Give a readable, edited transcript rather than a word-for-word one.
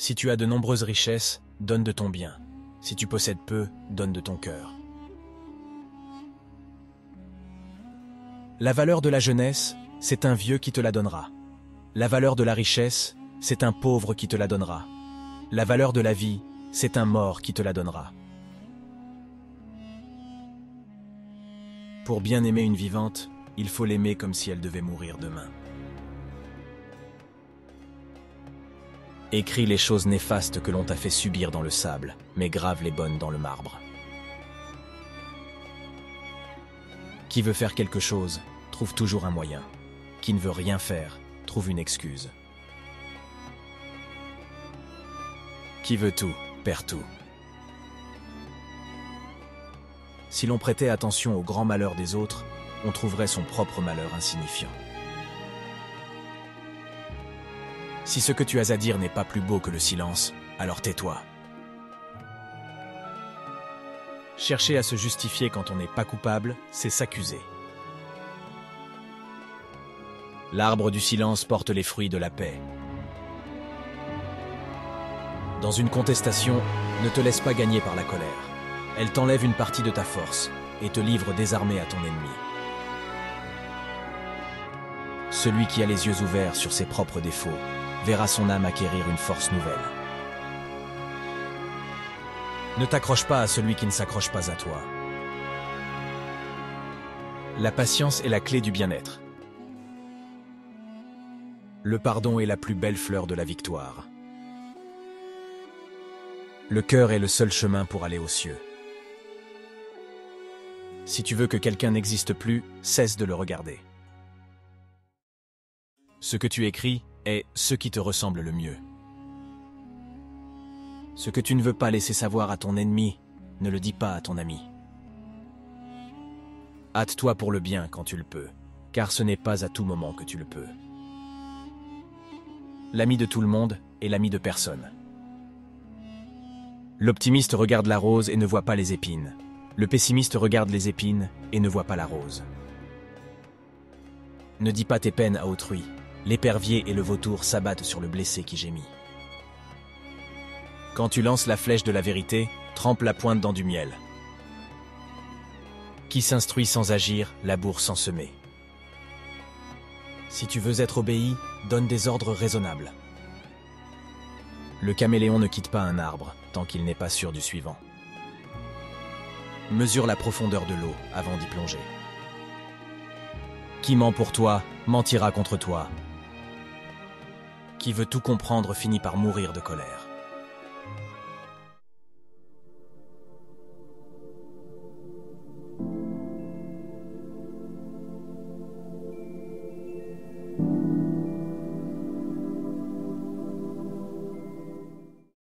Si tu as de nombreuses richesses, donne de ton bien. Si tu possèdes peu, donne de ton cœur. La valeur de la jeunesse, c'est un vieux qui te la donnera. La valeur de la richesse, c'est un pauvre qui te la donnera. La valeur de la vie, c'est un mort qui te la donnera. Pour bien aimer une vivante, il faut l'aimer comme si elle devait mourir demain. Écris les choses néfastes que l'on t'a fait subir dans le sable, mais grave les bonnes dans le marbre. Qui veut faire quelque chose, trouve toujours un moyen. Qui ne veut rien faire, trouve une excuse. Qui veut tout, perd tout. Si l'on prêtait attention aux grands malheurs des autres, on trouverait son propre malheur insignifiant. Si ce que tu as à dire n'est pas plus beau que le silence, alors tais-toi. Chercher à se justifier quand on n'est pas coupable, c'est s'accuser. L'arbre du silence porte les fruits de la paix. Dans une contestation, ne te laisse pas gagner par la colère. Elle t'enlève une partie de ta force et te livre désarmé à ton ennemi. Celui qui a les yeux ouverts sur ses propres défauts verra son âme acquérir une force nouvelle. Ne t'accroche pas à celui qui ne s'accroche pas à toi. La patience est la clé du bien-être. Le pardon est la plus belle fleur de la victoire. Le cœur est le seul chemin pour aller aux cieux. Si tu veux que quelqu'un n'existe plus, cesse de le regarder. Ce que tu écris est ce qui te ressemble le mieux. Ce que tu ne veux pas laisser savoir à ton ennemi, ne le dis pas à ton ami. Hâte-toi pour le bien quand tu le peux, car ce n'est pas à tout moment que tu le peux. L'ami de tout le monde est l'ami de personne. L'optimiste regarde la rose et ne voit pas les épines. Le pessimiste regarde les épines et ne voit pas la rose. Ne dis pas tes peines à autrui. L'épervier et le vautour s'abattent sur le blessé qui gémit. Quand tu lances la flèche de la vérité, trempe la pointe dans du miel. Qui s'instruit sans agir, laboure sans semer. Si tu veux être obéi, donne des ordres raisonnables. Le caméléon ne quitte pas un arbre tant qu'il n'est pas sûr du suivant. Mesure la profondeur de l'eau avant d'y plonger. Qui ment pour toi, mentira contre toi. Qui veut tout comprendre finit par mourir de colère.